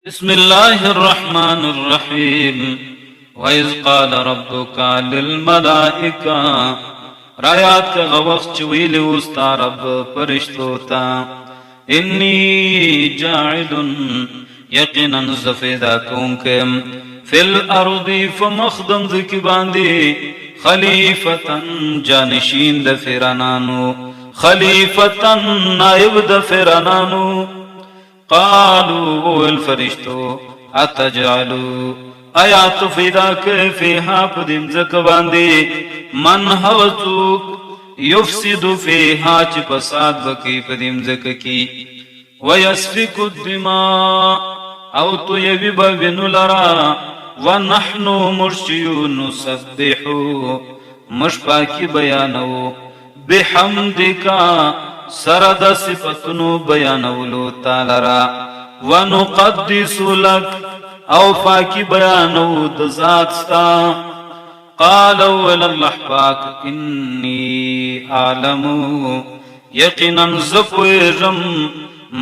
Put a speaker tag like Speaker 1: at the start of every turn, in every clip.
Speaker 1: بسم الله الرحمن الرحيم وإذ قال ربك للملائكة رايات غوخ چویل وستا رب فرشتو تا إني جاعل يقنا زفيدا كونكم في الأرض فمخدم ذكي باندي خليفة جانشين د فرانانو خليفة نائب د فرانانو قالوا الفرشتو اتجعلوا آیات فیداک فیها پدیم زک باندی من هوتوک یفسد فیها چی پساد بکی پدیم زک کی ویسفک الدماء او تو یوی بوینو لرا ونحنو مرشیو نسبحو مشپاکی بیانو بحمدکا سرد صفتنو بیانولو تالرا ونقدس لک او پاکی بیانو دزات ستا قالو الاللہ پاک انی آلمو یقینا زپویرم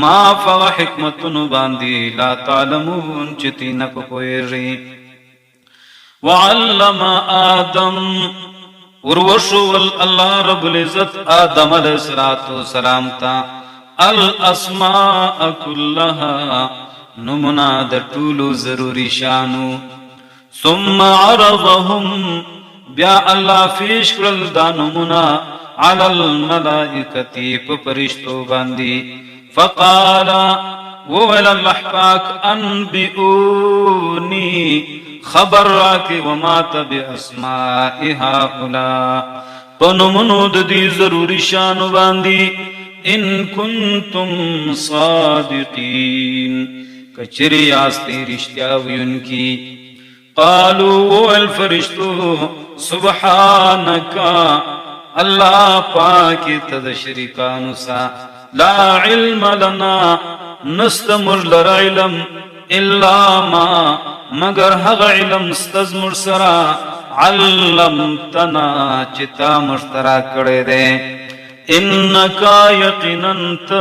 Speaker 1: ما فغ حکمتنو باندی لا تعلمون چتی نپویری وعلم آدم وروشو اللہ رب العزت آدم علیہ السلام تا الاسماء کلها نمنا در طولو ضروری شانو ثم عرضهم بیا اللہ فیش کرل دا نمنا علی الملائکتی پپرشتو باندی فقالا وویل اللہ پاک انبئونی خبر راکی ومات بی اسمائی هاولا پنمنو دی ضروری شانو باندی ان کنتم صادقین کچری آستی رشتیاوی ان کی قالو الفرشتو سبحانکا اللہ پاکی تدشرکانو سا لا علم لنا نستمر لر علم الا ما مگر حق علم استزمر سرا علمتنا چتا مشترا کڑے دے انکا یقیننت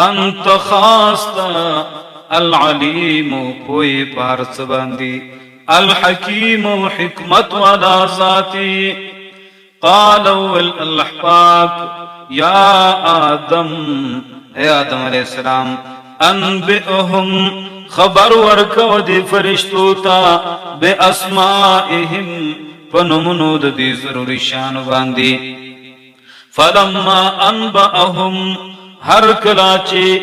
Speaker 1: انت خاصتا العلیم کوئی پارس باندی الحکیم حکمت والا ذاتی قالوا اللہ پاک یا آدم اے آدم علیہ السلام انبئهم خبر ورکو دی فرشتو تا بے اسمائهم پنمنو دی ضروری شانو باندی فلما انبئهم ہر کلاچی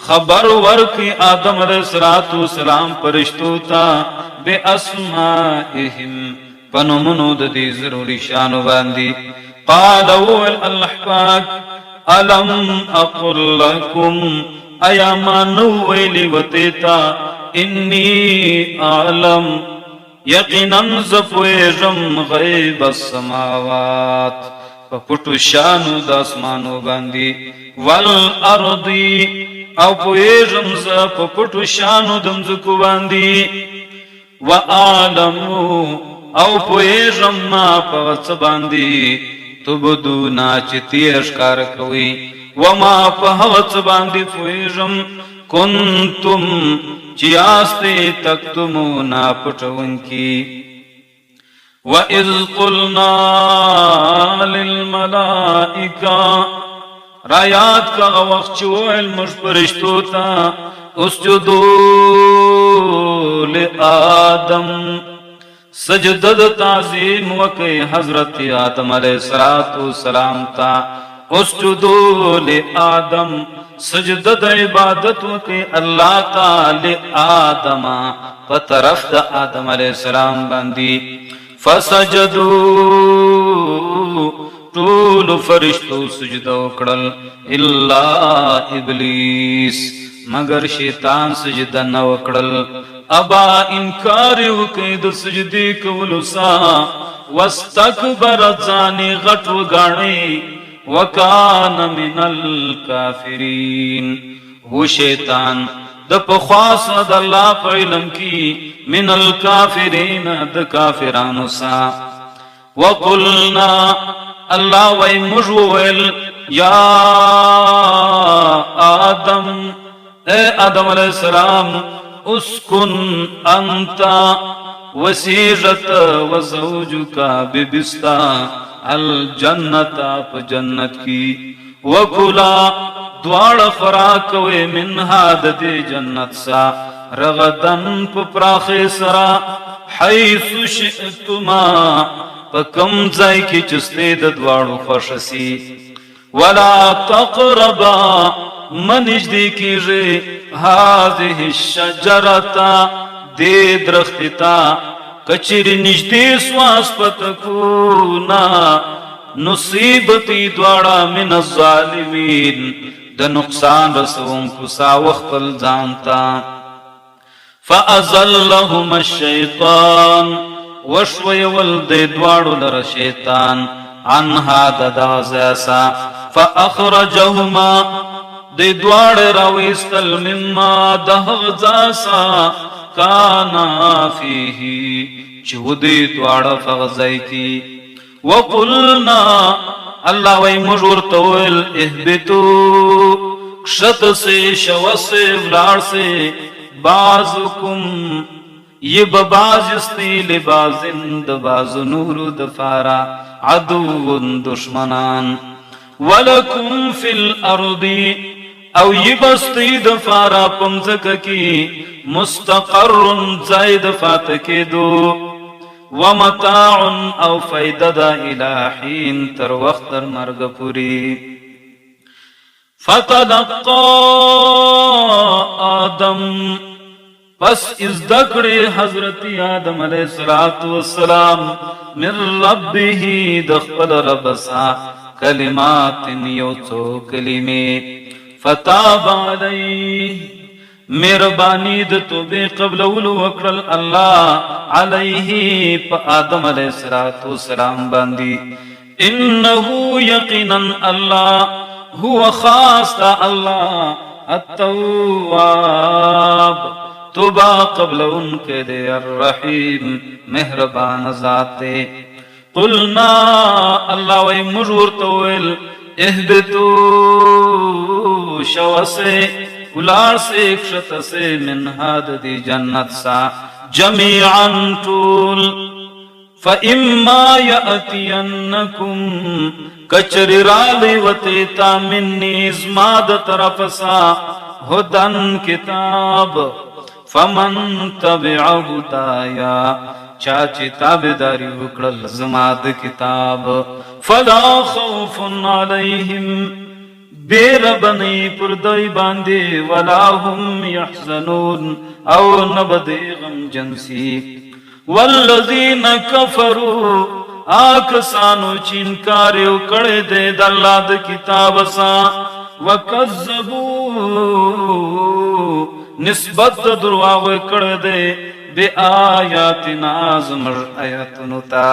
Speaker 1: خبر ورکی آدم علیہ السلام فرشتو تا بے اسمائهم پنمنو دی ضروری شانو باندی قالوا اللہ پاک الم اقل لکم ایا ما نو ویلی وتیتا انی عالم یقینا زپویرم غیب السماوات پپٹو شانو داسمانو باندی والارضی او پویرم ز پپٹو شانو دمزکو باندی وعالمو او پویرم ما پغڅ باندی تبدونا چتی اشکار کوي وما پهوت باندې فویرم کنتم چیاسته تکتمونا پټون کی واذ قلنا للملائکه رایات کا وخت چوئل مشپرشتو تا اسجدوا لآدم سجدد تعظیم وکی حضرت آدم علیہ السلام تا اسجدوا لآدم سجدد عبادت وکی اللہ تعالی آدم فطرف دا آدم علیہ السلام باندی فسجدو طول فرشتو سجدو کڑل اللہ ابلیس مگر شیطان سجدہ نو کڑل ابا انکار وکی د سجدی کولو سا واستکبر ځانی غټ وګاڼي وکان من الکافرین هو شیطان د پخواس د الله په علم کې من الکافرین د کافرانو سا وقلنا الله وای مجوول یا آدم اے آدم علیہ السلام اسکن انتا وسیجت وزوجکا ببستا الجنتا پا جنت کی وکلا دوار فراکوے منها ددی جنت سا رغدن پا پراخ سرا حیث شئتما پا کم زائی کی چستے دوارو خوشسی ولا تقربا منجدی کیجے هذه الشجرتا دے درختتا کچری نجدی سواس پتکونا نصیبتی دوارا من الظالمین د نقصان رسوم کسا وقتل زانتا فأزلهم الشیطان وشوی ولد دوارو لر شیطان عنها ددازیسا فأخرجهما دی دوار راویستل مما دهغزاسا کانا فیہی چودی دوار فغزائی کی وقلنا اللہ وی مجور طویل احبتو کشت سے شو سے ولار سے بعضکم یہ بباز استی لبازن دباز نور دفارا عدو دشمنان ولکم فی الارض او یہ بستی دفارا پمزک کی مستقر زائد فاتکی دو ومتاع او فیدد الہین تر وقت در مرگ پوری فتلقا آدم پس ازدکڑ حضرت آدم علیہ السلام من ربه دخل ربسا کلمات یوچو کلمے فتاب علیہ مہربانی د توبه قبل اولو وکړل الله علیه په آدم علیہ السلام باندې انه یقینا الله هو خاص الله التواب توبه قبل انکه دے الرحیم مہربان ذات قلنا الله وی مجور تویل اهبتو شوسے ولار سے اکشت سے من ہاد دی جنت سا جمیعاً طول فَإِمَّا يَأْتِيَنَّكُمْ کچر رالی وطیتا منی ازماد طرف سا ہدن کتاب فمن تبع ہدایا چاچی تابداری وکڑل زماد کتاب فلا خوف علیہم بیر بنی پردائی باندے ولا هم یحزنون او نبدی غم جنسی والذین کفروا آکسانو چینکاریو کڑے دے داللہ دا کتاب سا وکذبو نسبت درواو کڑے دے بے آیاتنا زمر آیاتنو تا